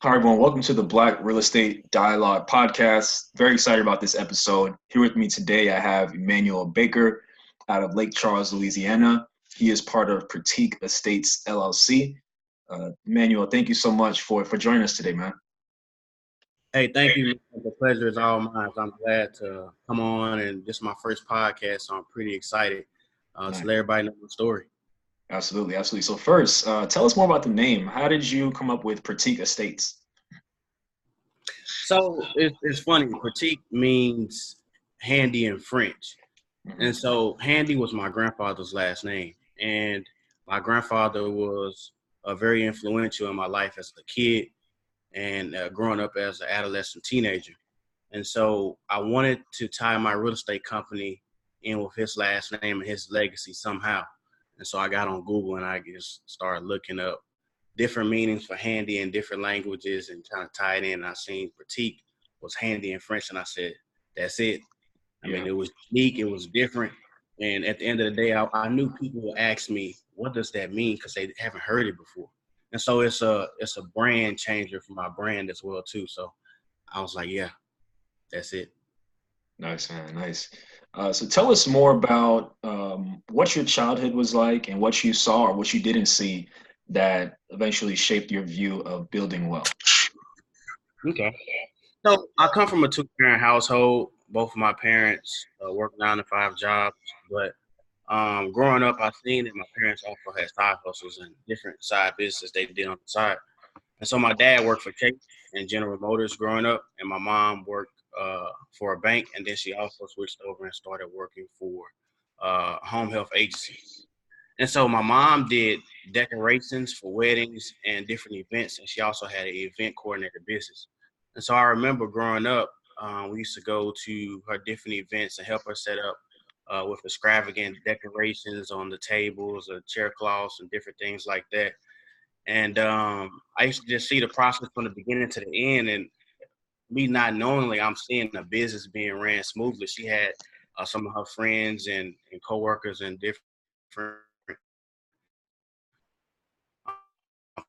Hi, everyone. Welcome to the Black Real Estate Dialogue podcast. Very excited about this episode. Here with me today, I have Emmanuel Baker out of Lake Charles, Louisiana. He is part of Critique Estates LLC. Emmanuel, thank you so much for joining us today, man. Hey, thank you. The pleasure is all mine. I'm glad to come on, and this is my first podcast, so I'm pretty excited Nice. to let everybody know my story. Absolutely, absolutely. So first, tell us more about the name. How did you come up with Critique Estates? So it's funny. Critique means handy in French, and so handy was my grandfather's last name, and my grandfather was very influential in my life as a kid and growing up as an adolescent teenager. And so I wanted to tie my real estate company in with his last name and his legacy somehow. And so I got on Google and I just started looking up different meanings for handy in different languages and trying to tie it in. I seen critique was handy in French, and I said, that's it. I mean, it was unique, it was different. And at the end of the day, I knew people would ask me, what does that mean? Because they haven't heard it before. And so it's a brand changer for my brand as well too. So I was like, yeah, that's it. Nice, man. Nice. So tell us more about what your childhood was like and what you saw or what you didn't see that eventually shaped your view of building wealth. Okay. So I come from a two-parent household. Both of my parents work 9 to 5 jobs, but growing up, I seen that my parents also had side hustles and different side businesses they did on the side. And so my dad worked for Chase and General Motors growing up, and my mom worked for a bank, and then she also switched over and started working for home health agency. And so my mom did decorations for weddings and different events, and she also had an event coordinator business. And so I remember growing up, we used to go to her different events and help her set up with extravagant decorations on the tables or chair cloths and different things like that. And I used to just see the process from the beginning to the end, and me not knowingly, I'm seeing the business being ran smoothly. She had some of her friends and coworkers and different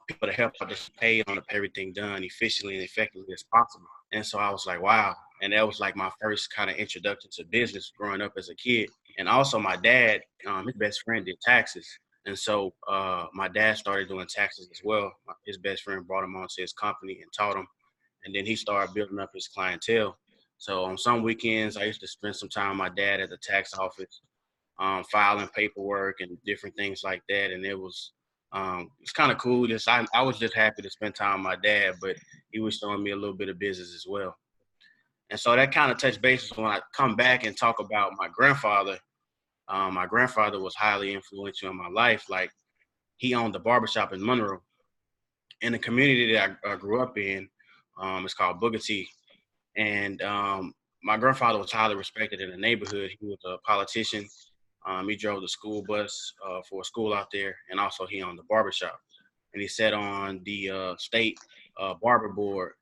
people to help her just pay on to everything done efficiently and effectively as possible. And so I was like, wow. And that was like my first kind of introduction to business growing up as a kid. And also my dad, his best friend did taxes. And so my dad started doing taxes as well. His best friend brought him onto his company and taught him. And then he started building up his clientele. So on some weekends, I used to spend some time with my dad at the tax office, filing paperwork and different things like that. And it's kind of cool. I was just happy to spend time with my dad, but he was showing me a little bit of business as well. And so that kind of touched bases when I come back and talk about my grandfather. My grandfather was highly influential in my life. Like, he owned the barbershop in Monroe. In the community that I grew up in, it's called Booker T. And my grandfather was highly respected in the neighborhood. He was a politician. He drove the school bus for a school out there, and also he owned the barbershop. And he sat on the state barber board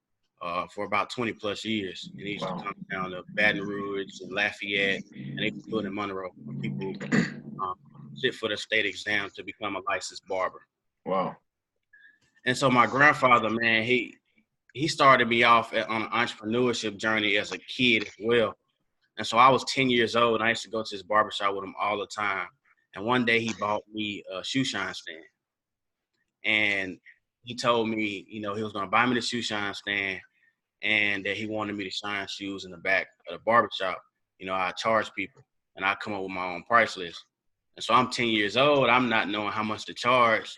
for about 20 plus years. And he used to come down to Baton Rouge and Lafayette, and they put in Monroe for people sit for the state exam to become a licensed barber. Wow. And so my grandfather, man, he started me off on an entrepreneurship journey as a kid as well. And so I was 10 years old, and I used to go to his barbershop with him all the time. And one day he bought me a shoe shine stand. And he told me, he was going to buy me the shoe shine stand, and that he wanted me to shine shoes in the back of the barbershop. I charge people, and I come up with my own price list. And so I'm 10 years old. I'm not knowing how much to charge,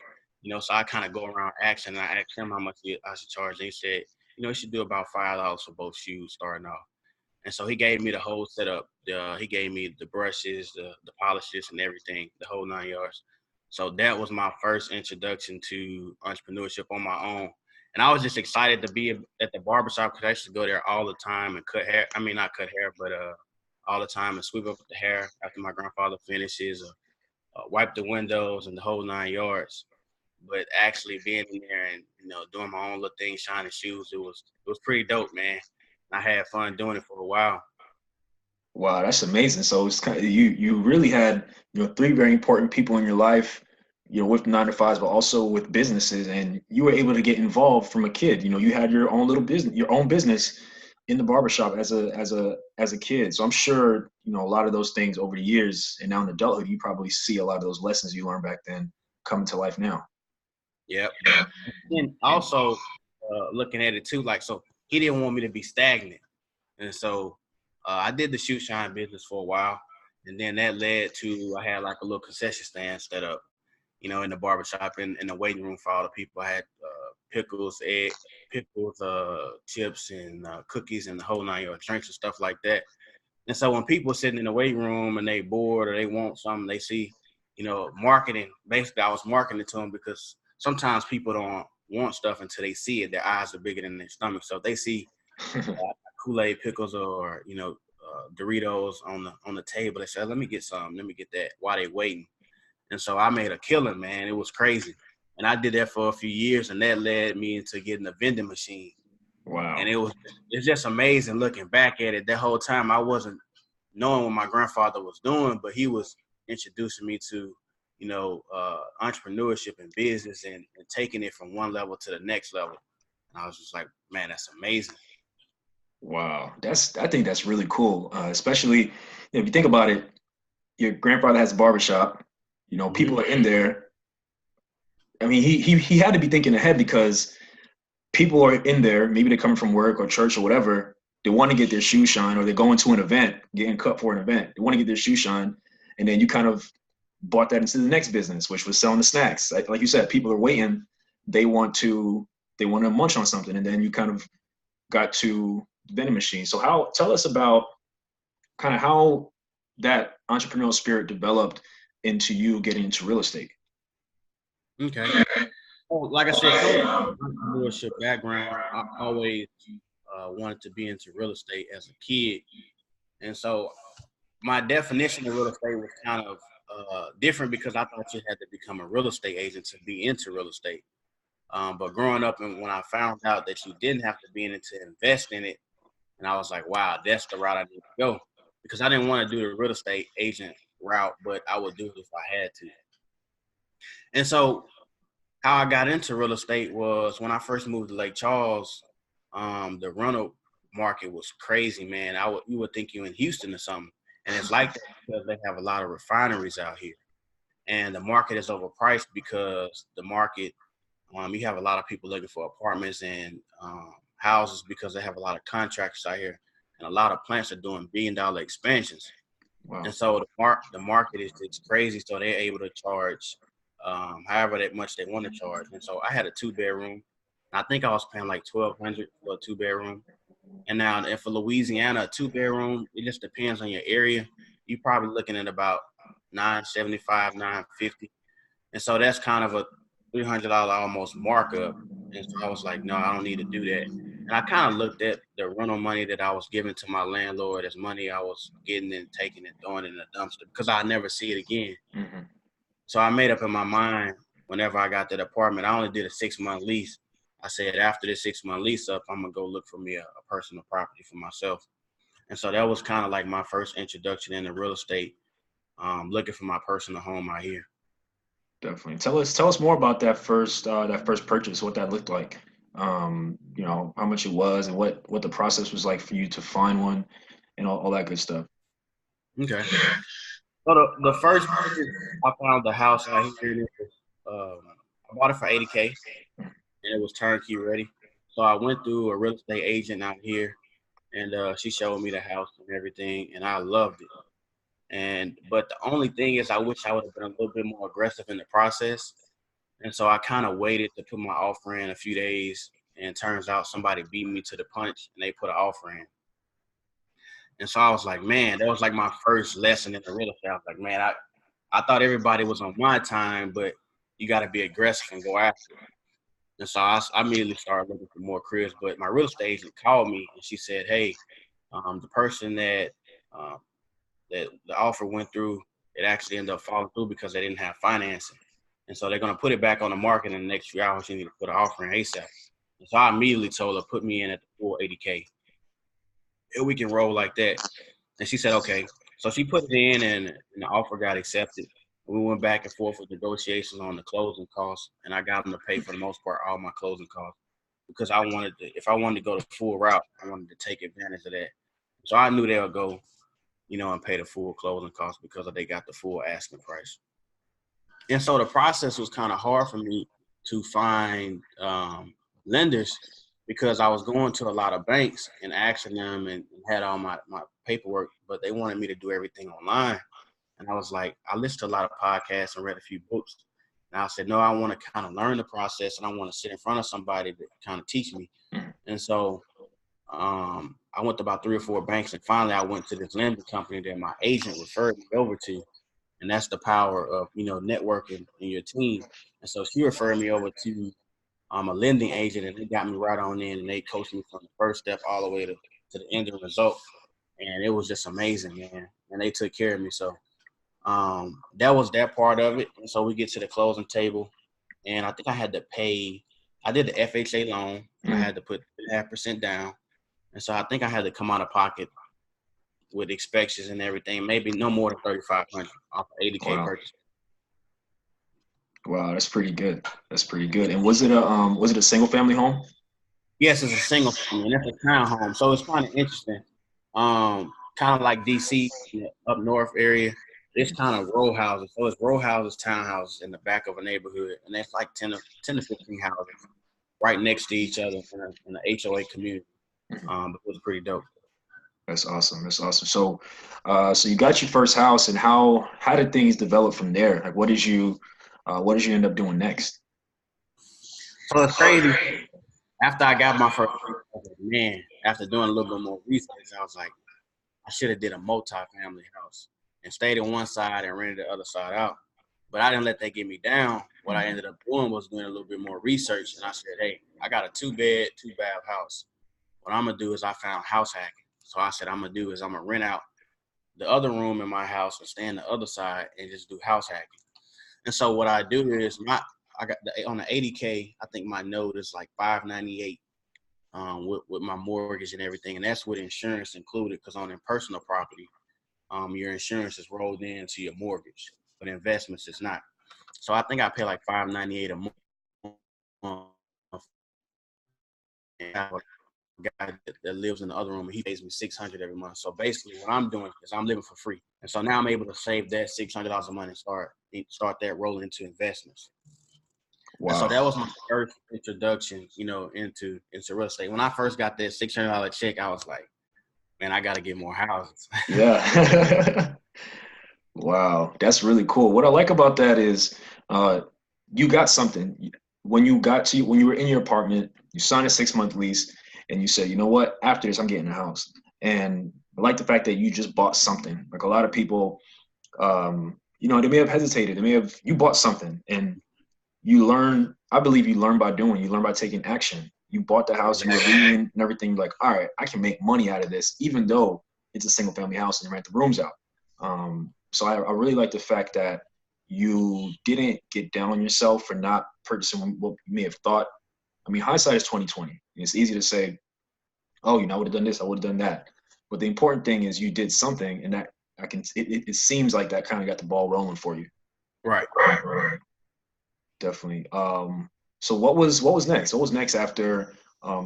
so I kind of go around asking, and I asked him how much I should charge. And he said, you should do about $5 for both shoes starting off. And so he gave me the whole setup. He gave me the brushes, the polishes, and everything, the whole 9 yards. So that was my first introduction to entrepreneurship on my own. And I was just excited to be at the barbershop because I used to go there all the time and cut hair. I mean, not cut hair, but all the time and sweep up the hair after my grandfather finishes, wipe the windows and the whole 9 yards. But actually being in there and, doing my own little thing, shining shoes, it was pretty dope, man. I had fun doing it for a while. Wow, that's amazing. So it's kind of, you really had three very important people in your life with 9 to 5s, but also with businesses, and you were able to get involved from a kid. You had your own little business, your own business in the barbershop as a kid. So I'm sure, a lot of those things over the years and now in adulthood, you probably see a lot of those lessons you learned back then come to life now. Yep. And also looking at it too, like, so he didn't want me to be stagnant. And so I did the shoe shine business for a while. And then that led to, I had like a little concession stand set up, in the barbershop, in the waiting room for all the people. I had pickles, chips, and cookies, and the whole 9 yards, drinks and stuff like that. And so when people sitting in the waiting room and they bored or they want something, they see, marketing. Basically, I was marketing to them because sometimes people don't want stuff until they see it. Their eyes are bigger than their stomach. So if they see Kool-Aid, pickles, or Doritos on the table, they say, "Let me get some. Let me get that." While they waiting. And so I made a killing, man. It was crazy. And I did that for a few years, and that led me into getting a vending machine. Wow. And it's just amazing looking back at it. That whole time I wasn't knowing what my grandfather was doing, but he was introducing me to, entrepreneurship and business, and taking it from one level to the next level. And I was just like, man, that's amazing. Wow. I think that's really cool. Especially if you think about it, your grandfather has a barbershop, people are in there. I mean, he had to be thinking ahead because people are in there, maybe they're coming from work or church or whatever. They want to get their shoe shine, or they're going to an event, getting cut for an event. They want to get their shoe shine. And then you kind of brought that into the next business, which was selling the snacks. Like you said, people are waiting. They want to munch on something. And then you kind of got to the vending machine. So tell us about kind of how that entrepreneurial spirit developed into you getting into real estate. Okay. Well, like I said, coming from an entrepreneurship background, I always wanted to be into real estate as a kid. And so my definition of real estate was kind of different because I thought you had to become a real estate agent to be into real estate. But growing up, and when I found out that you didn't have to be in it to invest in it, and I was like, wow, that's the route I need to go. Because I didn't want to do the real estate agent route, but I would do it if I had to. And so how I got into real estate was when I first moved to Lake Charles. The rental market was crazy, man. You would think you're in Houston or something. And it's like that because they have a lot of refineries out here. And the market is overpriced because the market, you have a lot of people looking for apartments and houses because they have a lot of contractors out here. And a lot of plants are doing billion-dollar expansions. Wow. And so the market is just crazy. So they're able to charge however that much they want to charge. And so I had a 2-bedroom. I think I was paying like $1,200 for a 2-bedroom. And now, if for Louisiana, a 2-bedroom, it just depends on your area. You're probably looking at about $975, $950. And so that's kind of a $300 almost markup. And so I was like, no, I don't need to do that. And I kind of looked at the rental money that I was giving to my landlord as money I was getting and taking and throwing in the dumpster because I'd never see it again. Mm-hmm. So I made up in my mind whenever I got that apartment, I only did a 6-month lease. I said, after this 6-month lease up, I'm going to go look for me a personal property for myself. And so that was kind of like my first introduction into real estate, looking for my personal home out here. Definitely. Tell us more about that first purchase, what that looked like. How much it was and what the process was like for you to find one and all that good stuff. Okay. So the first purchase, I found the house out here. I bought it for $80K, and it was turnkey ready. So I went through a real estate agent out here, and she showed me the house and everything, and I loved it. But the only thing is, I wish I would have been a little bit more aggressive in the process. And so I kind of waited to put my offer in a few days, and turns out somebody beat me to the punch, and they put an offer in. And so I was like, man, that was like my first lesson in the real estate. I was like, man, I thought everybody was on my time, but you got to be aggressive and go after it. And so I immediately started looking for more careers. But my real estate agent called me, and she said, hey, the person that the offer went through, it actually ended up falling through because they didn't have financing. And so they're going to put it back on the market in the next few hours. You need to put an offer in ASAP. And so I immediately told her, put me in at the full $80K. And we can roll like that. And she said, okay. So she put it in, and the offer got accepted. We went back and forth with negotiations on the closing costs, and I got them to pay for the most part all my closing costs because if I wanted to go the full route, I wanted to take advantage of that. So I knew they would go, and pay the full closing costs because they got the full asking price. And so the process was kind of hard for me to find lenders because I was going to a lot of banks and asking them and had all my paperwork, but they wanted me to do everything online. And I was like, I listened to a lot of podcasts and read a few books. And I said, no, I want to kind of learn the process and I want to sit in front of somebody to kind of teach me. And so I went to about 3 or 4 banks, and finally I went to this lending company that my agent referred me over to. And that's the power of, networking in your team. And so she referred me over to a lending agent, and they got me right on in, and they coached me from the first step all the way to the end of the result. And it was just amazing, man. And they took care of me. So that was that part of it. And so we get to the closing table, and I think I did the FHA loan, and I had to put 0.5% down. And so I think I had to come out of pocket with inspections and everything, maybe no more than $3,500 off of $80K purchase. Wow, that's pretty good. That's pretty good. And was it a single family home? Yes, it's a single family, and it's a townhome. So it's kind of interesting. Kind of like DC, up north area. It's kind of row houses. So it's row houses, townhouses in the back of a neighborhood, and that's like 10 to 15 houses right next to each other in the HOA community. But it was pretty dope. That's awesome. That's awesome. So, so you got your first house, and how did things develop from there? Like, what did you end up doing next? So it's crazy. After I got my first, I was like, man, after doing a little bit more research, I was like, I should have did a multi-family house and stayed on one side and rented the other side out. But I didn't let that get me down. What I ended up doing was doing a little bit more research, and I said, hey, I got a 2-bed, 2-bath house. What I'm going to do is I found house hacking. So I said, I'm going to rent out the other room in my house and stay on the other side and just do house hacking. And so what I do is I got on the 80K, I think my note is like $598 with my mortgage and everything. And that's with insurance included, because on a personal property, your insurance is rolled into your mortgage, but investments is not. So I think I pay like $598 a month. Guy that lives in the other room, and he pays me $600 every month. So basically what I'm doing is I'm living for free. And so now I'm able to save that $600 a month and start that rolling into investments. Wow. And so that was my first introduction, into real estate. When I first got that $600 check, I was like, man, I got to get more houses. Yeah. Wow. That's really cool. What I like about that is you got something. When you were in your apartment, you signed a 6-month lease, and you said, you know what, after this, I'm getting a house. And I like the fact that you just bought something. Like a lot of people, they may have hesitated. You bought something, and I believe you learn by doing. You learn by taking action. You bought the house, you were reading and everything, like, all right, I can make money out of this, even though it's a single family house and you rent the rooms out. So I really like the fact that you didn't get down on yourself for not purchasing what you may have thought. I mean, hindsight is 20/20. It's easy to say, oh, I would have done this, I would have done that. But the important thing is you did something, and that it seems like that kind of got the ball rolling for you. Right. Definitely. So what was next? What was next after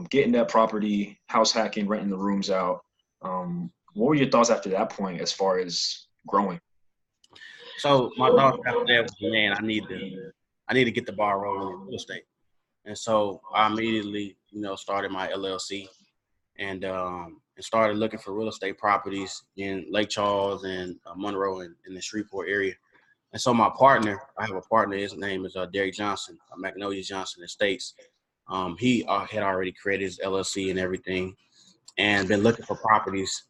getting that property, house hacking, renting the rooms out? What were your thoughts after that point as far as growing? So my thoughts after that was, man, I need to get the ball rolling in real estate. And so I immediately, started my LLC and started looking for real estate properties in Lake Charles and Monroe and in the Shreveport area. And so I have a partner, his name is Derek Johnson, Magnolia Johnson Estates. He had already created his LLC and everything and been looking for properties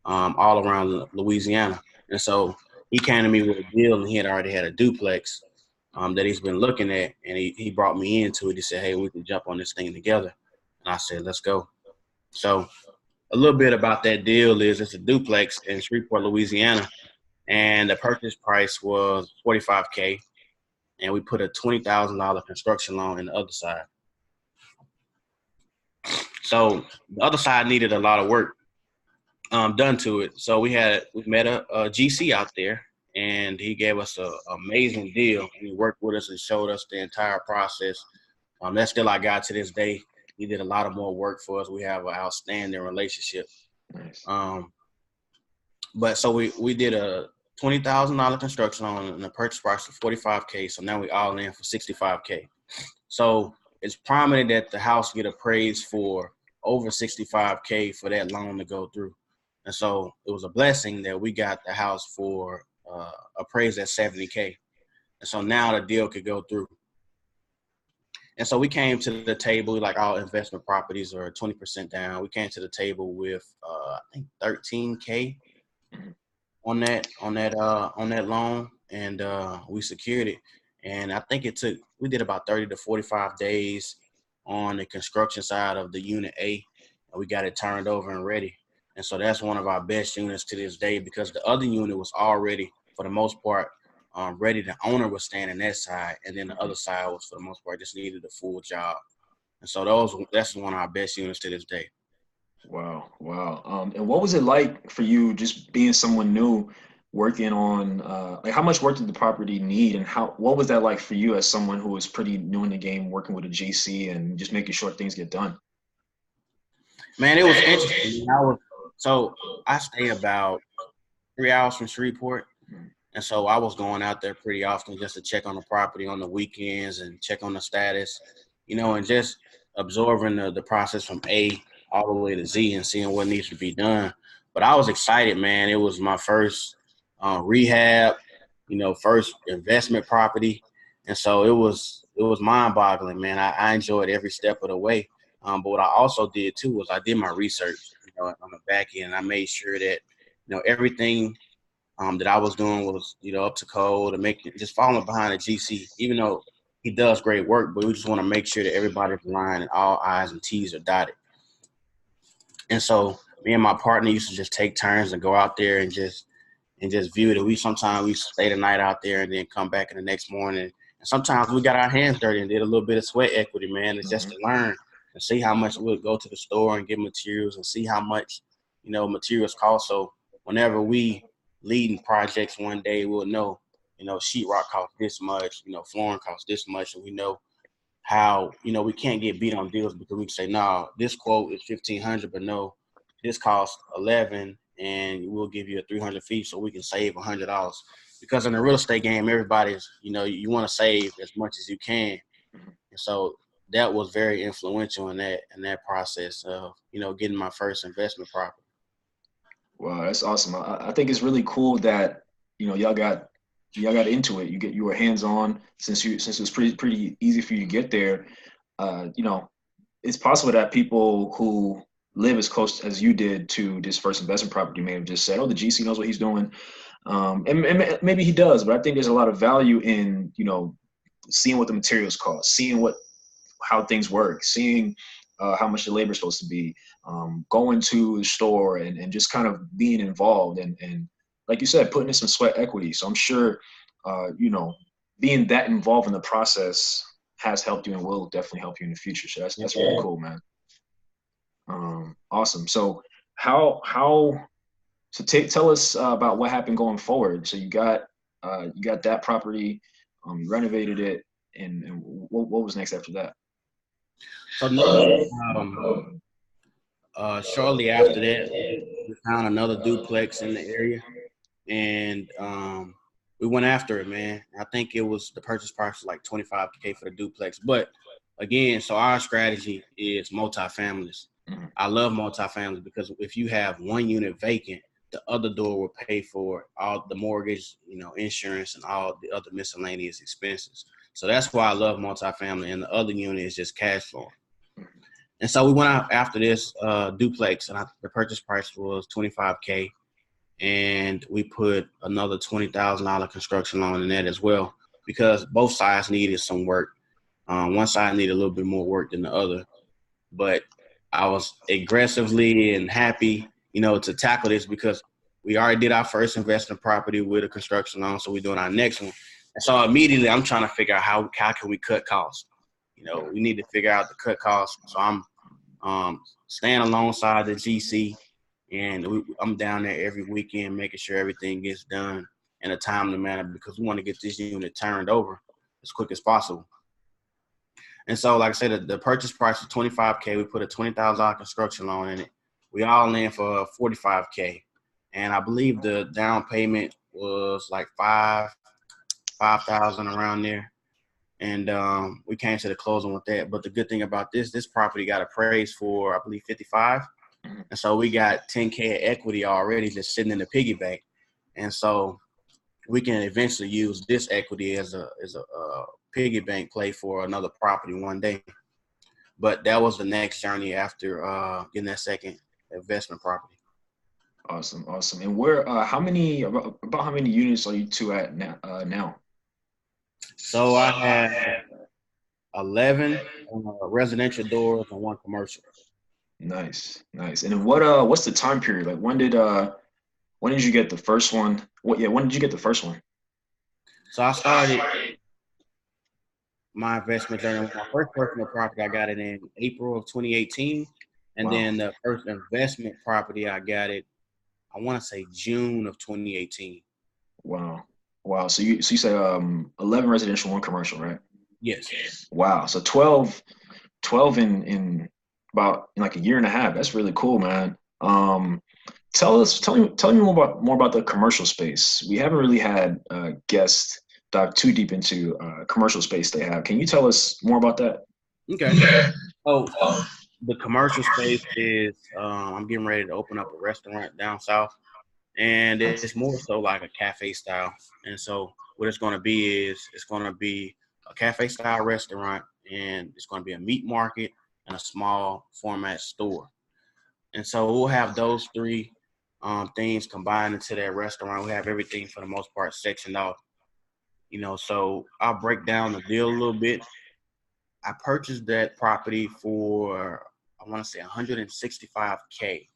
all around Louisiana. And so he came to me with a deal, and he had already had a duplex that he's been looking at, and he brought me into it. He said, hey, we can jump on this thing together. And I said, let's go. So a little bit about that deal is it's a duplex in Shreveport, Louisiana, and the purchase price was $45K, and we put a $20,000 construction loan in the other side. So the other side needed a lot of work done to it. So we met a GC out there, and he gave us an amazing deal. And he worked with us and showed us the entire process. That's still our guy to this day. He did a lot of more work for us. We have an outstanding relationship. Nice. But so we did a $20,000 construction loan and the purchase price of $45K. So now we all in for $65K. So it's prominent that the house get appraised for over $65K for that loan to go through. And so it was a blessing that we got the house for appraised at $70K. And so now the deal could go through. And so we came to the table, like all investment properties are 20% down. We came to the table with I think $13K on that loan, and we secured it. And I think we did about 30 to 45 days on the construction side of the unit A, and we got it turned over and ready. And so that's one of our best units to this day, because the other unit was already, for the most part, ready. The owner was staying in that side, and then the other side was, for the most part, just needed a full job. And so that's one of our best units to this day. Wow. And what was it like for you, just being someone new, working on like how much work did the property need, and what was that like for you as someone who was pretty new in the game, working with a GC and just making sure things get done? Man, it was interesting. I stay about 3 hours from Shreveport. And so I was going out there pretty often just to check on the property on the weekends and check on the status, and just absorbing the process from A all the way to Z and seeing what needs to be done. But I was excited, man. It was my first rehab, first investment property. And so it was mind-boggling, man. I enjoyed every step of the way. But what I also did, too, was I did my research, on the back end. I made sure that, everything that I was doing was, up to code, and just following behind the GC, even though he does great work, but we just want to make sure that everybody's aligned and all I's and T's are dotted. And so me and my partner used to just take turns and go out there and just view it. Sometimes we stay the night out there and then come back in the next morning. And sometimes we got our hands dirty and did a little bit of sweat equity, man. It's just to learn and see how much we'll go to the store and get materials and see how much, materials cost. So whenever we leading projects one day, we'll know, sheetrock costs this much, flooring costs this much, and we know how, we can't get beat on deals because we can say, nah, this quote is $1,500, but no, this costs $11, and we'll give you a 300 fee so we can save $100. Because in the real estate game, everybody's, you want to save as much as you can. And so that was very influential in that process of, getting my first investment property. Wow, that's awesome. I think it's really cool that y'all got into it. You were hands on since it was pretty easy for you to get there. It's possible that people who live as close as you did to this first investment property may have just said, "Oh, the GC knows what he's doing," and maybe he does. But I think there's a lot of value in seeing what the materials cost, seeing how things work, seeing how much the labor is supposed to be, going to the store and just kind of being involved and like you said, putting in some sweat equity. So I'm sure, being that involved in the process has helped you and will definitely help you in the future. So that's really cool, man. Awesome. So tell us about what happened going forward. So you got that property, you renovated it, and what was next after that? So shortly after that, we found another duplex in the area, and we went after it, man. I think it was the purchase price was like $25K for the duplex. But again, so our strategy is multifamilies. I love multifamilies because if you have one unit vacant, the other door will pay for all the mortgage, insurance, and all the other miscellaneous expenses. So that's why I love multifamily, and the other unit is just cash flow. And so we went out after this duplex, and the purchase price was $25K, and we put another $20,000 construction loan in that as well because both sides needed some work. One side needed a little bit more work than the other, but I was aggressively and happy, to tackle this because we already did our first investment property with a construction loan, so we're doing our next one. And so immediately I'm trying to figure out how can we cut costs. We need to figure out the cut costs. So I'm staying alongside the GC, and I'm down there every weekend making sure everything gets done. in a timely manner because we want to get this unit turned over as quick as possible. And so, like I said, the purchase price was $25K. We put a $20,000 construction loan in it. We all in for $45K. And I believe the down payment was like $5,000 around there. And we came to the closing with that. But the good thing about this property got appraised for, I believe, 55. And so we got 10K of equity already just sitting in the piggy bank. And so we can eventually use this equity as a piggy bank play for another property one day. But that was the next journey after getting that second investment property. Awesome. And where, about how many units are you two at now? So I have 11 residential doors and 1 commercial. Nice. And what's the time period? Like when did you get the first one? When did you get the first one? So I started my investment journey with my first personal property. I got it in April of 2018. And then the first investment property, I got it, I want to say June of 2018. Wow. So you said 11 residential, 1 commercial, right? Yes. Wow. So 12 in about like a year and a half. That's really cool, man. Tell me more about the commercial space. We haven't really had guests dive too deep into commercial space they have. Can you tell us more about that? Okay. The commercial space is I'm getting ready to open up a restaurant down south, and it's more so like a cafe style. And so what it's going to be is it's going to be a cafe style restaurant, and it's going to be a meat market and a small format store. And so we'll have those 3 things combined into that restaurant. We have everything for the most part sectioned off. So I'll break down the deal a little bit. I purchased that property for, I want to say $165K,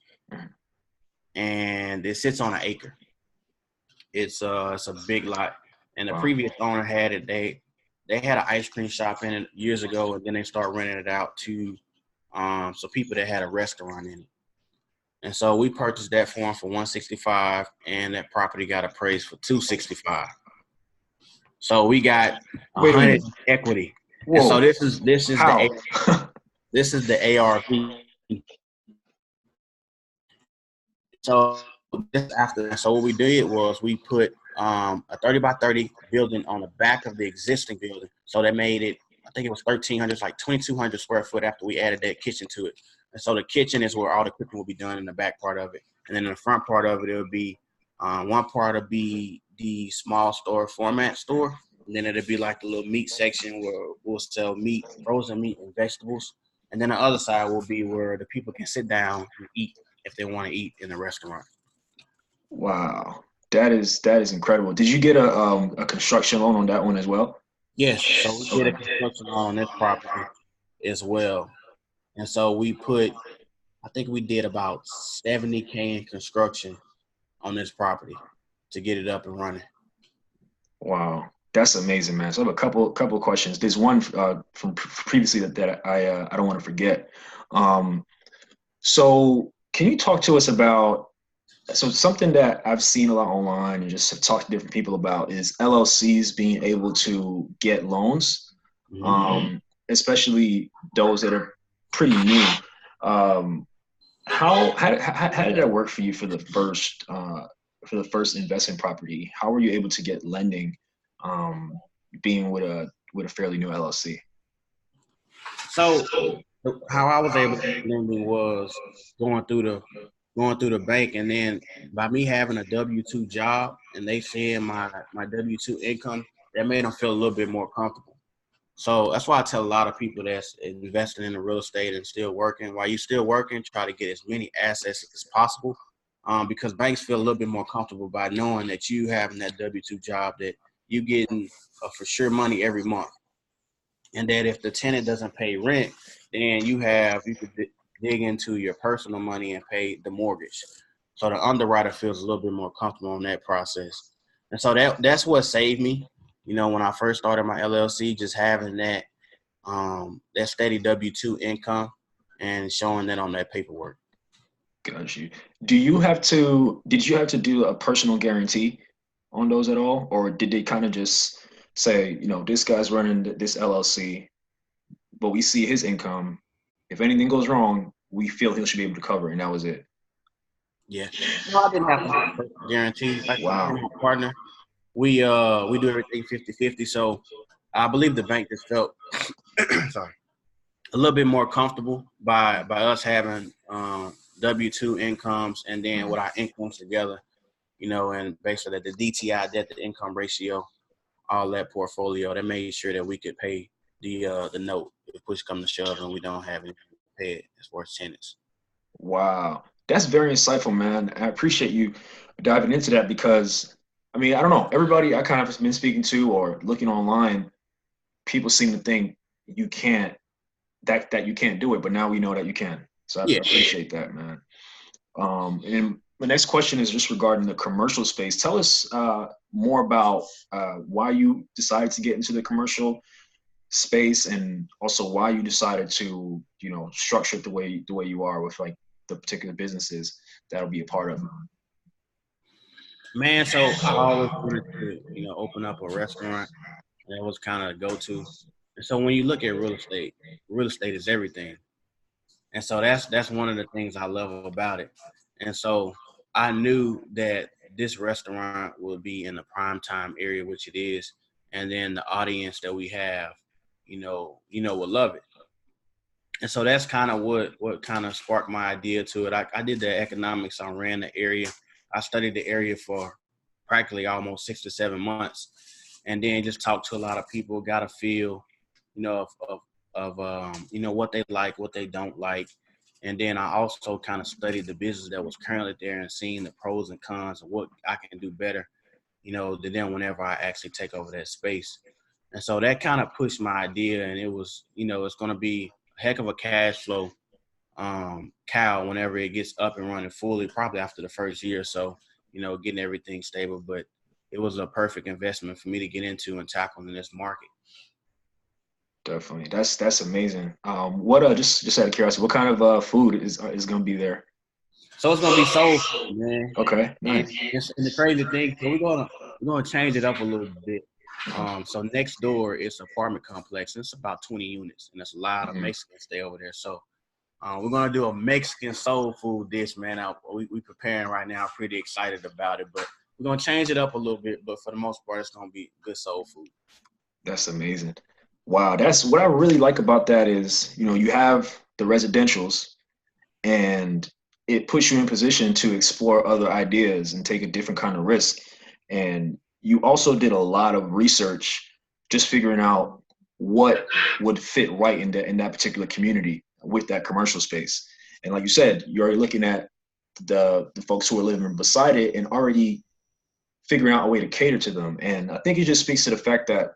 and it sits on an acre. It's a big lot, and the previous owner had it. They had an ice cream shop in it years ago, and then they started renting it out to some people that had a restaurant in it. And so we purchased that for him for $165, and that property got appraised for $265. So we got 100 equity. Whoa. And so this is the ARV. So after that, so what we did was we put a 30 by 30 building on the back of the existing building. So that made it, I think it was 1,300, like 2,200 square foot after we added that kitchen to it. And so the kitchen is where all the cooking will be done in the back part of it. And then in the front part of it, it'll be one part will be the small store format store. And then it'll be like the little meat section where we'll sell meat, frozen meat and vegetables. And then the other side will be where the people can sit down and eat if they want to eat in the restaurant. Wow. That is incredible. Did you get a construction loan on that one as well? Yes. So we did a construction loan on this property as well. And so we put, I think we did about $70K in construction on this property to get it up and running. Wow. That's amazing, man. So I have a couple of questions. There's one from previously that I don't want to forget. So can you talk to us about, so something that I've seen a lot online and just have talked to different people about is LLCs being able to get loans, especially those that are pretty new. How did that work for you for the first investment property? How were you able to get lending, being with a fairly new LLC? So how I was able to get lending was going through the bank, and then by me having a W-2 job and they seeing my W-2 income, that made them feel a little bit more comfortable. So that's why I tell a lot of people that's investing in the real estate and still working. While you're still working, try to get as many assets as possible, because banks feel a little bit more comfortable by knowing that you having that W-2 job, that you getting for sure money every month, and that if the tenant doesn't pay rent, then you could dig into your personal money and pay the mortgage. So the underwriter feels a little bit more comfortable in that process. And so that's what saved me. When I first started my LLC, just having that steady W-2 income and showing that on that paperwork. Got you. Did you have to do a personal guarantee on those at all, or did they kind of just say, this guy's running this LLC, but we see his income. If anything goes wrong, we feel he should be able to cover it, and that was it. Yeah. No, I didn't have to have a perfect guarantee. Like Wow. my partner, we do everything 50-50. So I believe the bank just felt sorry, a little bit more comfortable by us having W-2 incomes, and then with our incomes together, and basically the DTI, debt to income ratio, all that portfolio, that made sure that we could pay the note if push come to shove and we don't have anything to pay it as far as tenants. Wow. That's very insightful, man. I appreciate you diving into that because, I mean, I don't know, everybody I kind of been speaking to or looking online, people seem to think you can't, that you can't do it, but now we know that you can. So I appreciate that, man. And the next question is just regarding the commercial space. Tell us more about why you decided to get into the commercial space, and also why you decided to, structure it the way you are with like the particular businesses that'll be a part of. Man, so I always wanted to, open up a restaurant. That was kind of go-to. And so when you look at real estate is everything. And so that's one of the things I love about it. And so I knew that this restaurant would be in the prime time area, which it is, and then the audience that we have, will love it. And so that's kind of what kind of sparked my idea to it. I did the economics. I ran the area. I studied the area for practically almost 6 to 7 months, and then just talked to a lot of people, got a feel, of what they like, what they don't like. And then I also kind of studied the business that was currently there and seeing the pros and cons of what I can do better, than then whenever I actually take over that space. And so that kind of pushed my idea, and it was, it's going to be a heck of a cash flow cow whenever it gets up and running fully, probably after the first year or so, getting everything stable. But it was a perfect investment for me to get into and tackle in this market. Definitely. That's amazing. What just out of curiosity, what kind of food is going to be there? So it's gonna be soul food, man. Okay, nice. And the crazy thing, so we're gonna change it up a little bit. So next door is an apartment complex, and it's about 20 units, and there's a lot of Mexicans stay over there. So we're gonna do a Mexican soul food dish, man. We preparing right now. Pretty excited about it, but we're gonna change it up a little bit. But for the most part, it's gonna be good soul food. That's amazing. Wow, that's what I really like about that is, you have the residentials, and it puts you in position to explore other ideas and take a different kind of risk. And you also did a lot of research just figuring out what would fit right in that particular community with that commercial space. And like you said, you're already looking at the folks who are living beside it and already figuring out a way to cater to them. And I think it just speaks to the fact that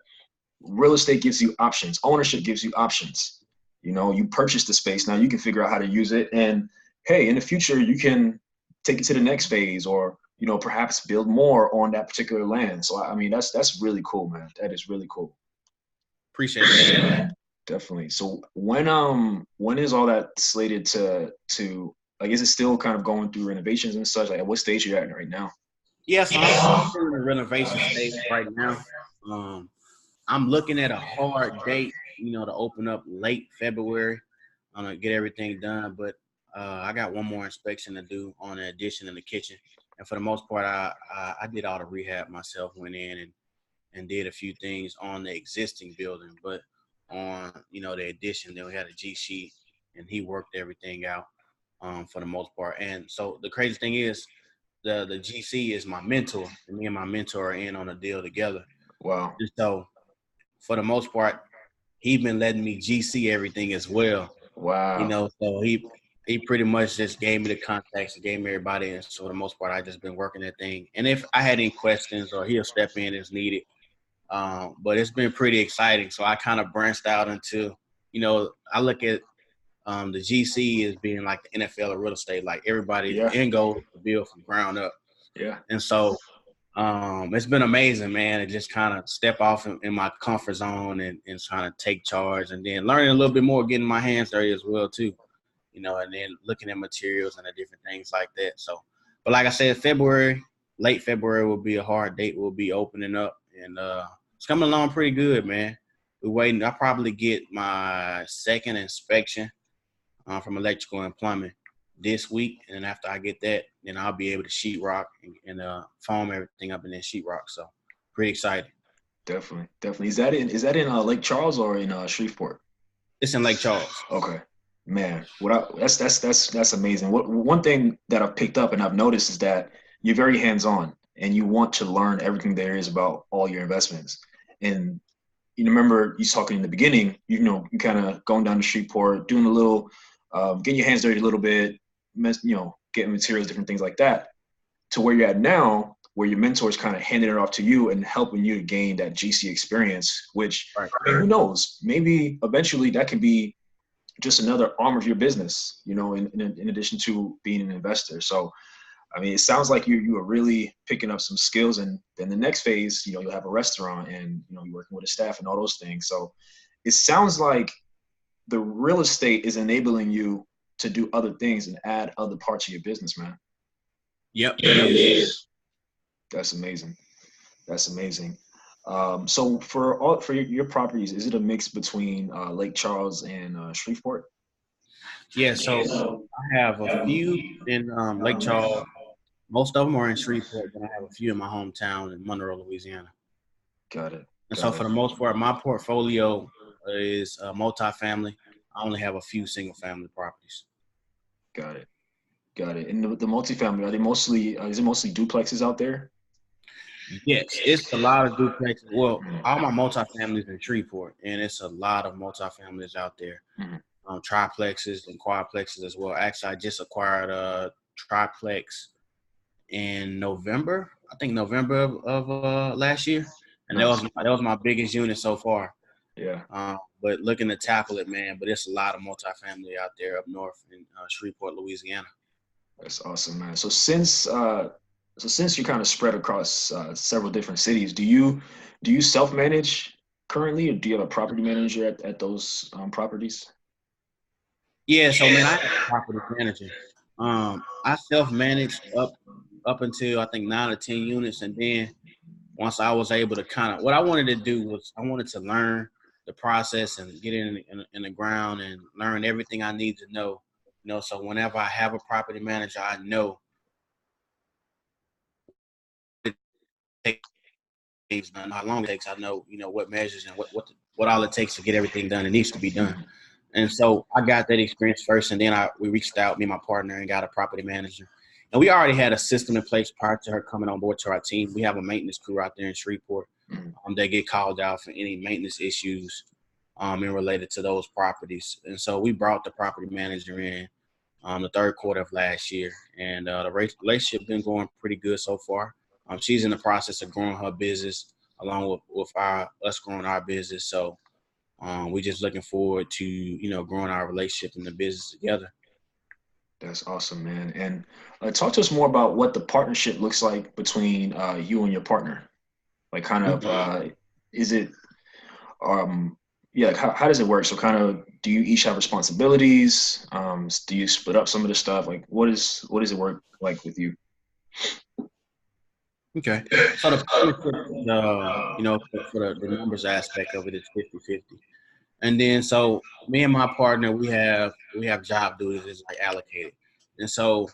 real estate gives you options. Ownership gives you options. You purchase the space. Now you can figure out how to use it. And hey, in the future, you can take it to the next phase, or, perhaps build more on that particular land. So, I mean, that's really cool, man. That is really cool. Appreciate that. Definitely. So when is all that slated to like, is it still kind of going through renovations and such? Like, at what stage are you at right now? Yes, I'm still in the renovation stage right now. I'm looking at a hard date, to open up late February. I'm gonna get everything done, but I got one more inspection to do on the addition in the kitchen. And for the most part, I did all the rehab myself. Went in and did a few things on the existing building, but on the addition, then we had a G sheet, and he worked everything out for the most part. And so the crazy thing is, the GC is my mentor, and me and my mentor are in on a deal together. Wow. And so for the most part, he's been letting me GC everything as well. Wow. So he pretty much just gave me the contacts, gave me everybody, and so for the most part, I just been working that thing. And if I had any questions, or he'll step in as needed. But it's been pretty exciting. So I kind of branched out into, I look at the GC as being like the NFL of real estate. Like everybody's end goal is to build from ground up. Yeah. And so it's been amazing, man, to just kind of step off in my comfort zone and trying to take charge, and then learning a little bit more, getting my hands dirty as well too, and then looking at materials and the different things like that. So, but like I said, February, late February will be a hard date. We'll be opening up, and it's coming along pretty good, man. We're waiting. I'll probably get my second inspection from electrical and plumbing this week, and then after I get that, then I'll be able to sheetrock and foam everything up in that sheetrock. So pretty excited. Definitely, definitely. Is that in Lake Charles or in Shreveport? It's in Lake Charles. Okay, man. That's amazing. One thing that I've picked up and I've noticed is that you're very hands-on and you want to learn everything there is about all your investments. And you remember you talking in the beginning, you kind of going down to Shreveport, doing a little, getting your hands dirty a little bit, getting materials, different things like that, to where you're at now, where your mentor is kind of handing it off to you and helping you to gain that GC experience, which, Right. I mean, who knows, maybe eventually that can be just another arm of your business, in addition to being an investor. So, I mean, it sounds like you are really picking up some skills, and then the next phase, you'll have a restaurant and, you're working with a staff and all those things. So it sounds like the real estate is enabling you to do other things and add other parts of your business, man. Yep, it is. That's amazing. That's amazing. So for your properties, is it a mix between Lake Charles and Shreveport? Yeah, so I have a few in Lake Charles. Most of them are in Shreveport, but I have a few in my hometown in Monroe, Louisiana. Got it. And so for the most part, my portfolio is multifamily. I only have a few single-family properties. Got it. Got it. And the multifamily, are they mostly, is it mostly duplexes out there? Yes, it's a lot of duplexes. Well, all my multifamilies in Shreveport, and it's a lot of multifamilies out there. Mm-hmm. Triplexes and quadplexes as well. Actually, I just acquired a triplex in November. I think November of last year, and Nice. that was my biggest unit so far. Yeah. But looking to tackle it, man. But it's a lot of multifamily out there up north in Shreveport, Louisiana. That's awesome, man. So since you're kind of spread across several different cities, do you self-manage currently, or do you have a property manager at those properties? Yeah, so man, I have a property manager. I self-managed up until I think 9 or 10 units, and then once I was able to what I wanted to do was I wanted to learn the process and get in the ground and learn everything I need to know. So whenever I have a property manager, I know it takes, how long it takes. I know, what measures and what all it takes to get everything done. It needs to be done. And so I got that experience first, and then we reached out, me and my partner, and got a property manager. And we already had a system in place prior to her coming on board to our team. We have a maintenance crew out there in Shreveport. They get called out for any maintenance issues and related to those properties. And so we brought the property manager in the third quarter of last year. And the relationship been going pretty good so far. She's in the process of growing her business along with us growing our business. So we're just looking forward to, growing our relationship and the business together. That's awesome, man. And talk to us more about what the partnership looks like between you and your partner. Like, kind of, is it, like how does it work? So, kind of, do you each have responsibilities? Do you split up some of the stuff? Like, what does it work like with you? Okay. So the partnership, for the numbers aspect of it is 50-50. And then so me and my partner, we have job duties that's like allocated. And so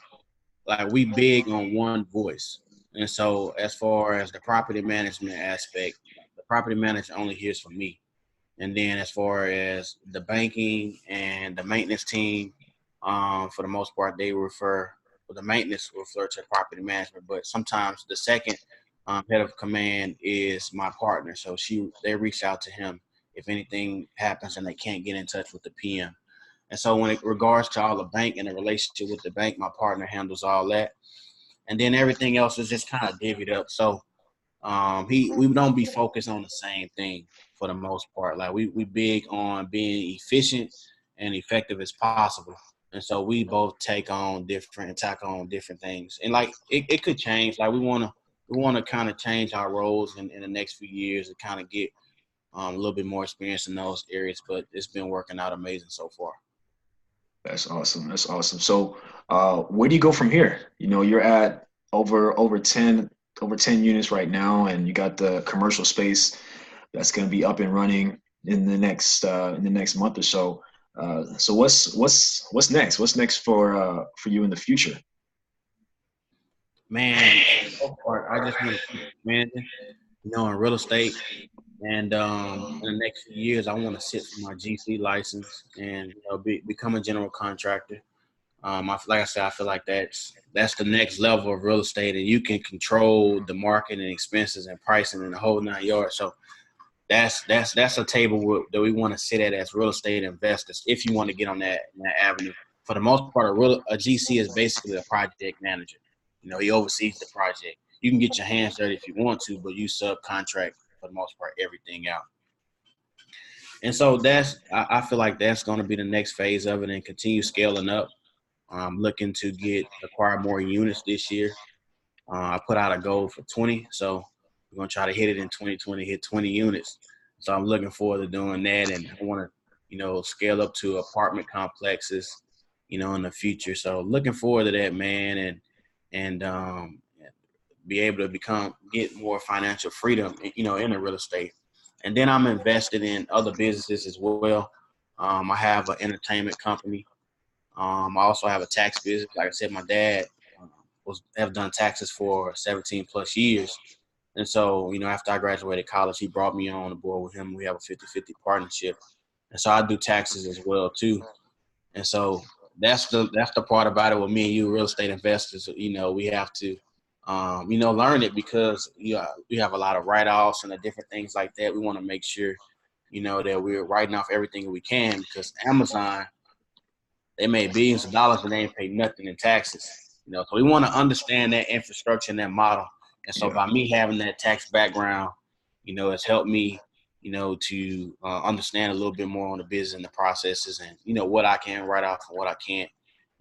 like we big on one voice. And so as far as the property management aspect, the property manager only hears from me. And then as far as the banking and the maintenance team, for the most part, the maintenance refer to property management, but sometimes the second head of command is my partner. So they reach out to him if anything happens and they can't get in touch with the PM. And so when it regards to all the bank and the relationship with the bank, my partner handles all that. And then everything else is just kind of divvied up. So we don't be focused on the same thing for the most part. Like we big on being efficient and effective as possible. And so we both tack on different things. And like it could change. Like we wanna kind of change our roles in the next few years and kind of get a little bit more experience in those areas, but it's been working out amazing so far. That's awesome. That's awesome. So, where do you go from here? You're at over 10 units right now, and you got the commercial space that's going to be up and running in the next month or so. So what's next? What's next for you in the future? Man, for the most part, I just want to keep expanding, in real estate. And in the next few years, I want to sit for my GC license and become a general contractor. Like I said, I feel like that's the next level of real estate, and you can control the market and expenses and pricing and the whole 9 yards. So that's a table that we want to sit at as real estate investors. If you want to get on that avenue, for the most part, a GC is basically a project manager. He oversees the project. You can get your hands dirty if you want to, but you subcontract for the most part everything out. And so I feel like that's going to be the next phase of it, and continue scaling up. I'm looking to acquire more units this year. I put out a goal for 20, so we're gonna try to hit it in 2020, hit 20 units. So I'm looking forward to doing that, and I want to, scale up to apartment complexes, in the future. So looking forward to that, man, and be able to get more financial freedom, in the real estate. And then I'm invested in other businesses as well. I have an entertainment company. I also have a tax business. Like I said, my dad have done taxes for 17 plus years. And so, after I graduated college, he brought me on board with him. We have a 50-50 partnership. And so I do taxes as well too. And so that's the part about it with me and you, real estate investors. We have to learn it, because we have a lot of write-offs and the different things like that. We want to make sure, that we're writing off everything we can, because Amazon, they made billions of dollars, but they ain't paid nothing in taxes. So we want to understand that infrastructure and that model. And so by me having that tax background, it's helped me, to understand a little bit more on the business and the processes, and what I can write off and what I can't,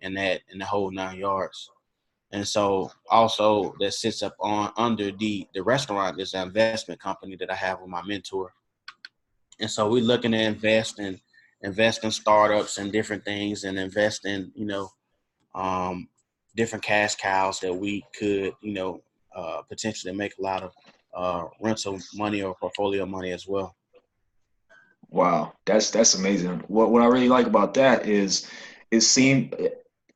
and the whole 9 yards. And so also that sits up under the restaurant. There's an investment company that I have with my mentor. And so we're looking to invest in startups and different things, and invest in, different cash cows that we could, potentially make a lot of rental money or portfolio money as well. Wow, that's amazing. What I really like about that is it seemed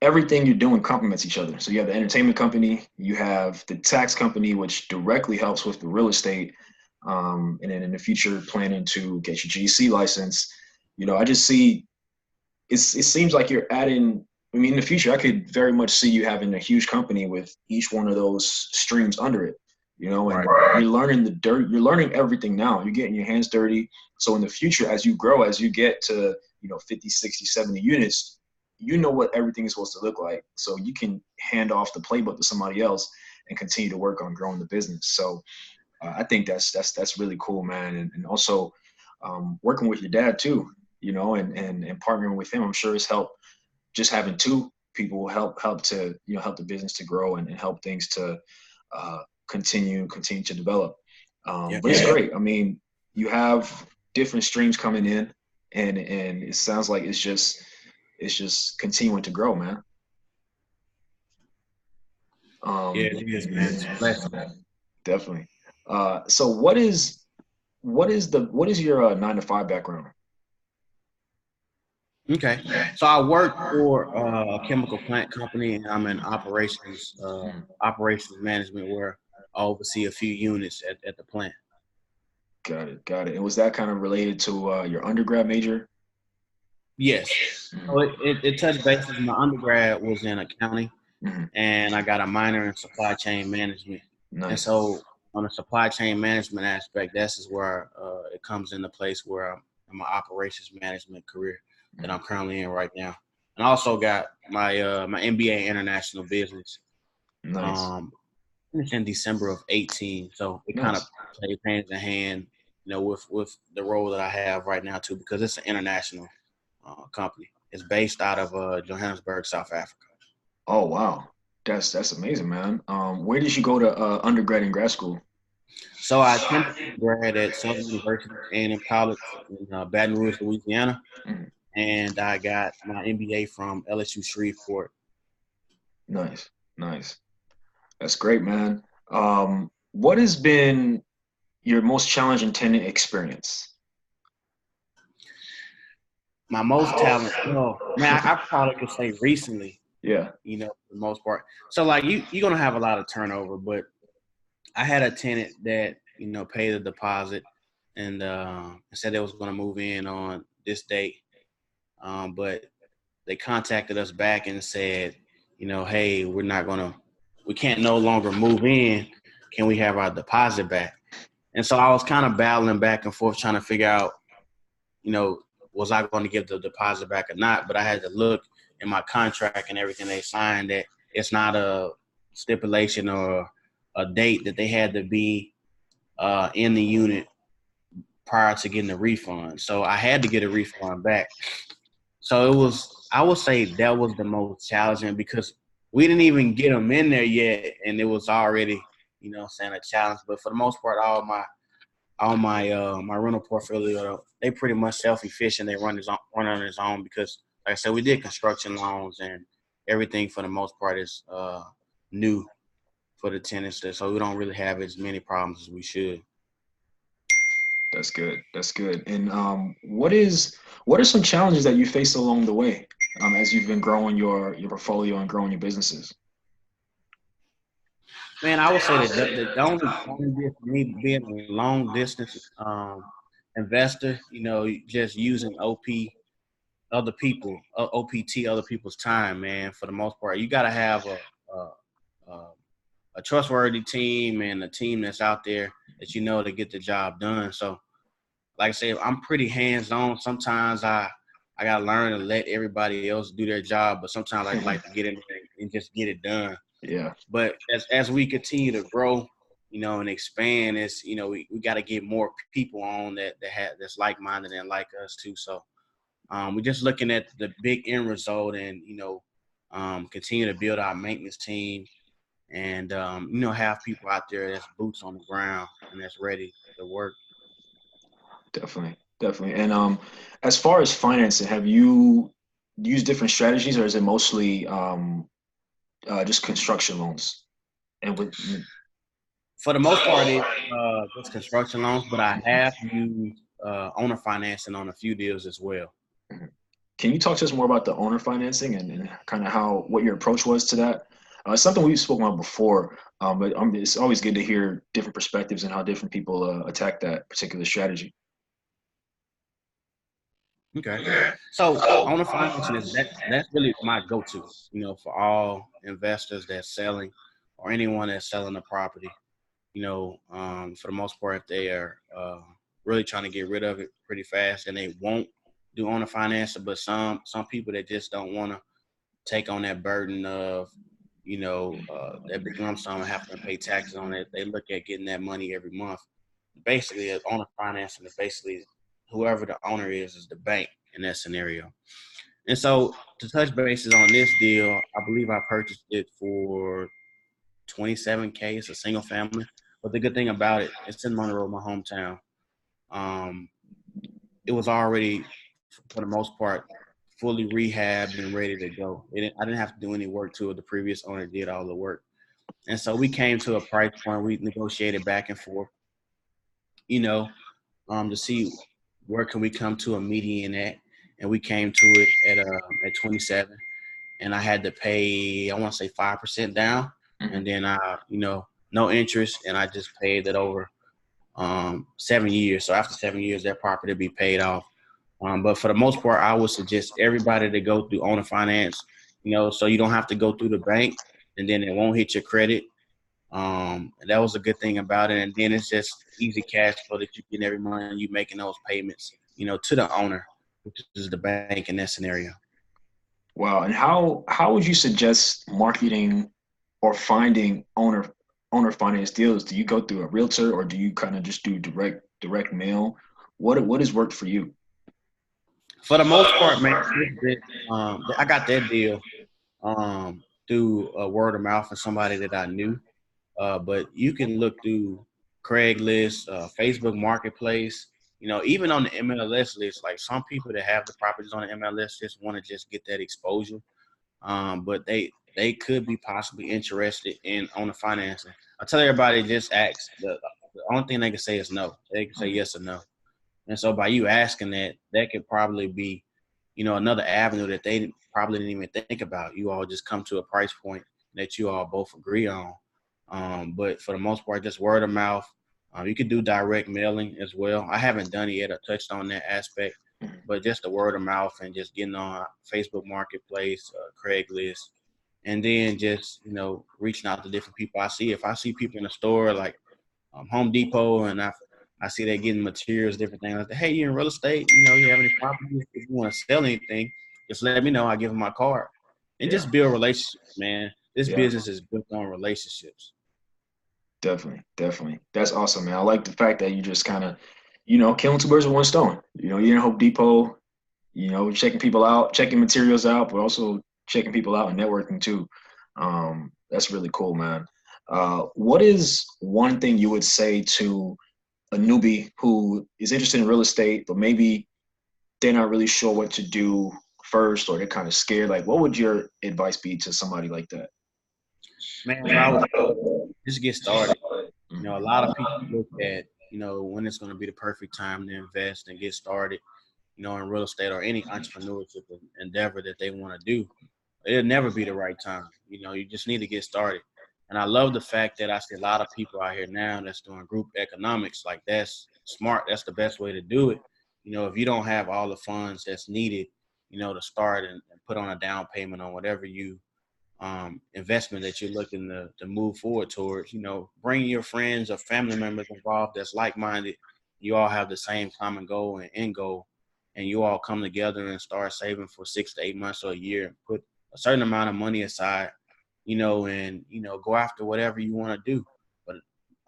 everything you're doing complements each other. So you have the entertainment company, you have the tax company, which directly helps with the real estate, and then in the future planning to get your GC license. I just see it seems like you're adding. I mean, in the future, I could very much see you having a huge company with each one of those streams under it. And Right. you're learning the dirt. You're learning everything now. You're getting your hands dirty. So in the future, as you grow, as you get to 50, 60, 70 units, you know what everything is supposed to look like. So you can hand off the playbook to somebody else and continue to work on growing the business. So I think that's really cool, man. And also working with your dad too, and partnering with him, I'm sure has helped. Just having two people will help to help the business to grow and help things to continue to develop. Yeah. But it's great. I mean, you have different streams coming in, and it sounds like it's just continuing to grow, man. Yeah, it is, man. It's a blessing. Definitely. So what is your 9 to 5 background? Okay. So I work for a chemical plant company, and I'm in operations management, where I oversee a few units at the plant. Got it. Got it. And was that kind of related to your undergrad major? Yes. So it touched bases. My undergrad was in accounting, Mhm. and I got a minor in supply chain management. And Nice. so on the supply chain management aspect, this is where it comes into place, where I'm in my operations management career that I'm currently in right now. And I also got my MBA in international business. Nice. Finished in December of 18. So it kind of Nice. plays hands in hand, with the role that I have right now too, because it's an international company. It's based out of Johannesburg, South Africa. Oh wow. That's amazing, man. Where did you go to undergrad and grad school? So I attended grad at Southern University A&M College in Baton Rouge, Louisiana, Mhm. and I got my MBA from LSU Shreveport. Nice. Nice. That's great, man. What has been your most challenging tenant experience? My most talent, well, man, I probably could say recently, Yeah, for the most part. So like you're gonna have a lot of turnover, but I had a tenant that paid a deposit and said they was gonna move in on this date, but they contacted us back and said, hey, we can't no longer move in. Can we have our deposit back? And so I was kind of battling back and forth trying to figure out, you know, was I going to give the deposit back or not? But I had to look in my contract and everything they signed that it's not a stipulation or a date that they had to be in the unit prior to getting the refund. So I had to get a refund back. So I would say that was the most challenging because we didn't even get them in there yet. And it was already, a challenge. But for the most part, my rental portfolio, they pretty much self-efficient. They run on its own because, like I said, we did construction loans and everything for the most part is new for the tenants, so we don't really have as many problems as we should. that's good. That's good. And what are some challenges that you faced along the way as you've been growing your portfolio and growing your businesses? Man, I would say that the only deal for me being a long distance investor, just using OPT, other people's time, man. For the most part, you got to have a a trustworthy team and a team that's out there that to get the job done. So, like I said, I'm pretty hands on. Sometimes I gotta learn to let everybody else do their job, but sometimes I like to get in there and just get it done. Yeah, But as we continue to grow, and expand, it's we got to get more people on that's like minded and like us too. So we're just looking at the big end result and continue to build our maintenance team and have people out there that's boots on the ground and that's ready to work. definitely, definitely. And as far as financing, have you used different strategies, or is it mostly just construction loans? And with For the most part, it's just construction loans, but I have used owner financing on a few deals as well. Can you talk to us more about the owner financing and kind of how what your approach was to that? It's something we've spoken about before, but it's always good to hear different perspectives and how different people attack that particular strategy. Okay. So owner financing that's really my go-to, for all investors that's selling or anyone that's selling a property. For the most part, if they are really trying to get rid of it pretty fast, and they won't do owner financing, but some people that just don't want to take on that burden of, that big lump sum and having to pay taxes on it. They look at getting that money every month. Basically, owner financing is basically whoever the owner is the bank in that scenario. And so to touch bases on this deal, I believe I purchased it for 27K. It's a single family. But the good thing about it, it's in Monroe, my hometown. Um, it was already, for the most part, fully rehabbed and ready to go. I didn't have to do any work to it. The previous owner did all the work. And so we came to a price point. We negotiated back and forth, you know, to see where can we come to a median at. And we came to it at 27. And I had to pay, I want to say 5% down. Mhm. And then no interest. And I just paid it over 7 years. So after 7 years, that property will be paid off. But for the most part, I would suggest everybody to go through owner finance, so you don't have to go through the bank and then it won't hit your credit. And that was a good thing about it. And then it's just easy cash flow that you get every month. You making those payments, to the owner, which is the bank in that scenario. Wow. And how would you suggest marketing or finding owner finance deals? Do you go through a realtor or do you kind of just do direct mail? What has worked for you? For the most part, man, I got that deal through word of mouth and somebody that I knew. But you can look through Craigslist, Facebook Marketplace, even on the MLS list. Like some people that have the properties on the MLS just want to just get that exposure. But they could be possibly interested in on the financing. I tell everybody just ask. The only thing they can say is no. They can say yes or no. And so by you asking that, that could probably be, another avenue that they probably didn't even think about. You all just come to a price point that you all both agree on. But for the most part, just word of mouth. You could do direct mailing as well. I haven't done it yet. I touched on that aspect, but just the word of mouth and just getting on Facebook Marketplace, Craigslist, and then just, reaching out to different people I see. If I see people in the store like Home Depot and I see they're getting materials, different things. I say, hey, you in real estate? You have any properties? If you want to sell anything, just let me know. I give them my card. And just build relationships, man. This business is built on relationships. Definitely. That's awesome, man. I like the fact that you just kind of, killing two birds with one stone. You're in Home Depot, checking people out, checking materials out, but also checking people out and networking too. That's really cool, man. What is one thing you would say to a newbie who is interested in real estate, but maybe they're not really sure what to do first, or they're kind of scared? Like, what would your advice be to somebody like that? Man, I would just get started. A lot of people look at, when it's going to be the perfect time to invest and get started, in real estate or any entrepreneurship endeavor that they want to do. It'll never be the right time. You just need to get started. And I love the fact that I see a lot of people out here now that's doing group economics. Like, that's smart. That's the best way to do it. If you don't have all the funds that's needed, to start and put on a down payment on whatever you investment that you're looking to move forward towards, bring your friends or family members involved that's like-minded. You all have the same common goal and end goal, and you all come together and start saving for 6 to 8 months or a year, and put a certain amount of money aside, and, go after whatever you want to do. But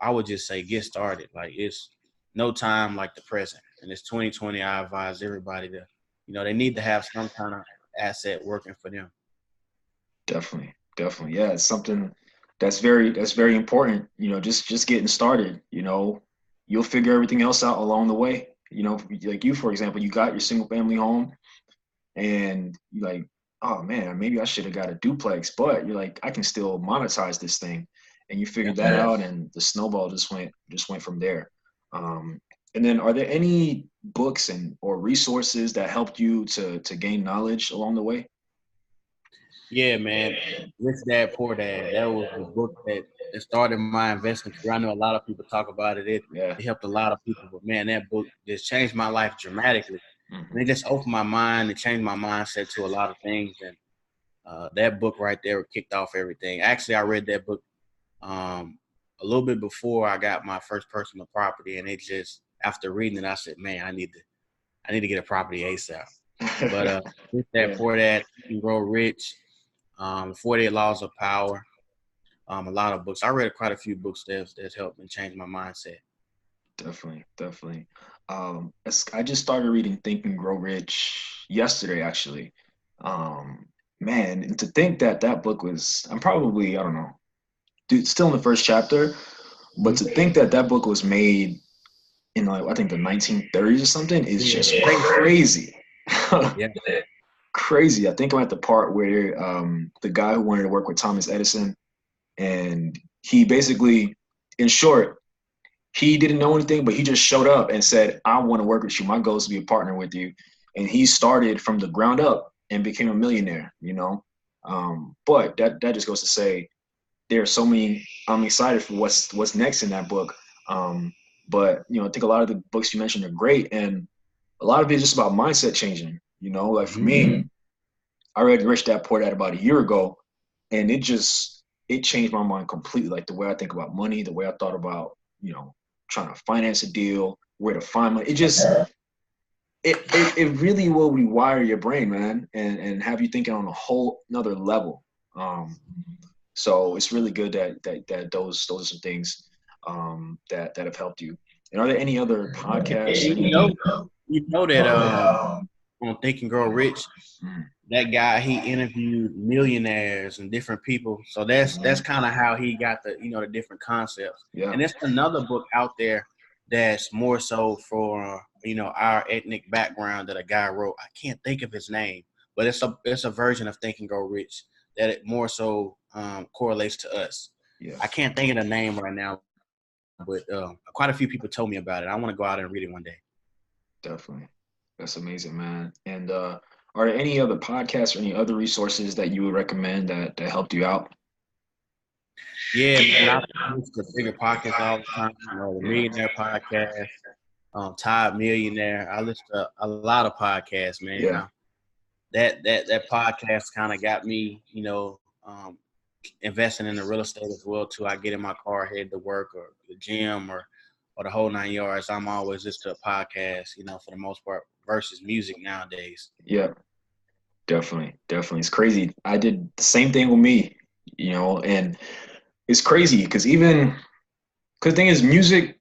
I would just say get started. Like, it's no time like the present. And it's 2020. I advise everybody to, they need to have some kind of asset working for them. Definitely. Yeah, it's something that's very important. Just getting started. You'll figure everything else out along the way. Like you, for example, you got your single family home, and you're like, oh man, maybe I should have got a duplex, but you're like, I can still monetize this thing, and you figured that out, and the snowball just went from there. And then, are there any books or resources that helped you to gain knowledge along the way? Yeah, man. Rich Dad Poor Dad. That was the book that started my investment career. I know a lot of people talk about it. It helped a lot of people, but man, that book just changed my life dramatically. And it just opened my mind. It changed my mindset to a lot of things. And that book right there kicked off everything. Actually, I read that book a little bit before I got my first personal property, and it just, after reading it, I said, man, I need to get a property ASAP. But Rich Dad Poor Dad, You Can Grow Rich. 48 Laws of Power, a lot of books. I read quite a few books that's helped and changed my mindset. Definitely. I just started reading Think and Grow Rich yesterday, actually. Man, and to think that that book was, I'm probably, I don't know, dude, still in the first chapter, but to think that that book was made in, like, I think the 1930s or something is just crazy. Yeah. Crazy. I think I'm at the part where the guy who wanted to work with Thomas Edison, and he basically, in short, he didn't know anything, but he just showed up and said, I want to work with you. My goal is to be a partner with you. And he started from the ground up and became a millionaire, But that just goes to say there are so many, I'm excited for what's next in that book. But, I think a lot of the books you mentioned are great. And a lot of it is just about mindset changing, like for me, I read Rich Dad Poor Dad about a year ago, and it changed my mind completely. Like the way I think about money, the way I thought about, trying to finance a deal, where to find money. It really will rewire your brain, man, and have you thinking on a whole another level. So it's really good that those are some things that have helped you. And are there any other podcasts? You know that on Think and Grow Rich, that guy, he interviewed millionaires and different people. So that's kind of how he got the different concepts. Yeah. And there's another book out there that's more so for our ethnic background that a guy wrote. I can't think of his name, but it's a version of Think and Grow Rich that it more so correlates to us. Yeah, I can't think of the name right now, but quite a few people told me about it. I want to go out and read it one day. definitely. That's amazing, man. And are there any other podcasts or any other resources that you would recommend that helped you out? Yeah, man, I listen to bigger podcasts all the time. The Yeah, Millionaire Podcast, Todd Millionaire. I listen to a lot of podcasts, man. yeah, That podcast kind of got me, investing in the real estate as well too. I get in my car, head to work or the gym or the whole 9 yards. I'm always listening to a podcast, for the most part, versus music nowadays. yeah. Definitely. It's crazy. I did the same thing with me, and it's crazy because the thing is, music,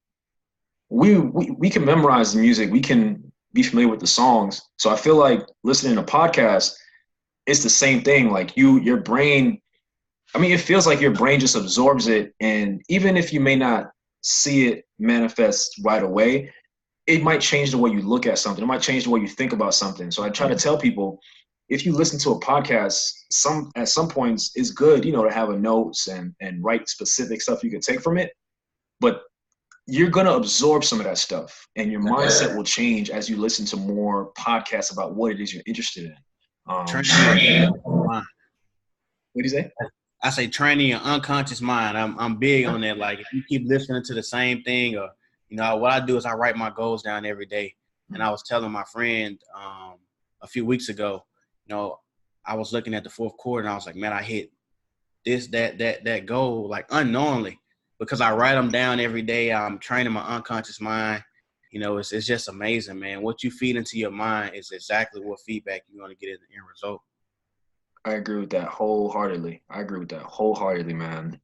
we can memorize the music, we can be familiar with the songs. So I feel like listening to podcasts, it's the same thing. Like your brain, I mean, it feels like your brain just absorbs it, and even if you may not see it manifest right away, it might change the way you look at something. It might change the way you think about something. So I try to tell people, if you listen to a podcast, at some points it's good, to have a notes and write specific stuff you can take from it. But you're gonna absorb some of that stuff, and your mindset will change as you listen to more podcasts about what it is you're interested in. What What do you say? I say training your unconscious mind. I'm big on that. Like if you keep listening to the same thing, or what I do is I write my goals down every day. And I was telling my friend a few weeks ago, I was looking at the fourth quarter and I was like, man, I hit this, that goal like unknowingly because I write them down every day. I'm training my unconscious mind. It's just amazing, man. What you feed into your mind is exactly what feedback you're going to get in the end result. I agree with that wholeheartedly. Man.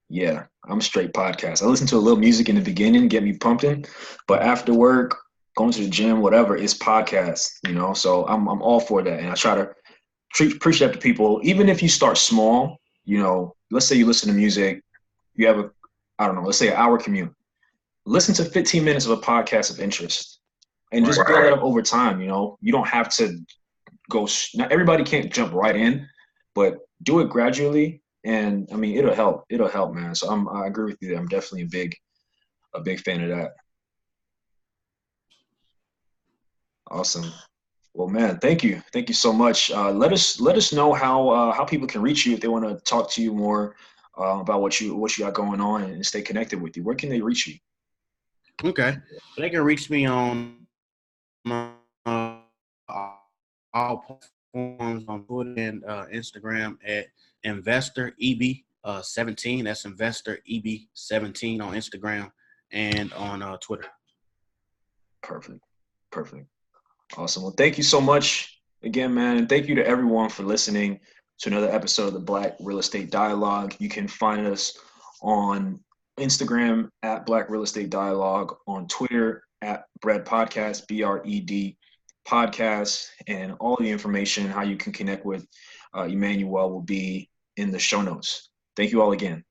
Yeah, I'm straight podcast. I listen to a little music in the beginning, get me pumping, but after work, going to the gym, whatever, it's podcast. So I'm all for that, and I try to preach that to people. Even if you start small, let's say you listen to music, you have I don't know, let's say an hour commute. Listen to 15 minutes of a podcast of interest, and just build that up over time. You don't have to not everybody can't jump right in, but do it gradually, and I mean it'll help, man. So I agree with you there. I'm definitely a big fan of that. Awesome. Well, man, thank you so much. Let us know how people can reach you if they want to talk to you more about what you got going on and stay connected with you. Where can they reach you? Okay, so they can reach me on all platforms on Twitter and Instagram at Investor EB17. That's Investor EB17 on Instagram and on Twitter. Perfect. Awesome. Well, thank you so much again, man. And thank you to everyone for listening to another episode of the Black Real Estate Dialogue. You can find us on Instagram at Black Real Estate Dialogue, on Twitter at Bread Podcast, BRED Podcast, and all the information, how you can connect with Emmanuel will be in the show notes. Thank you all again.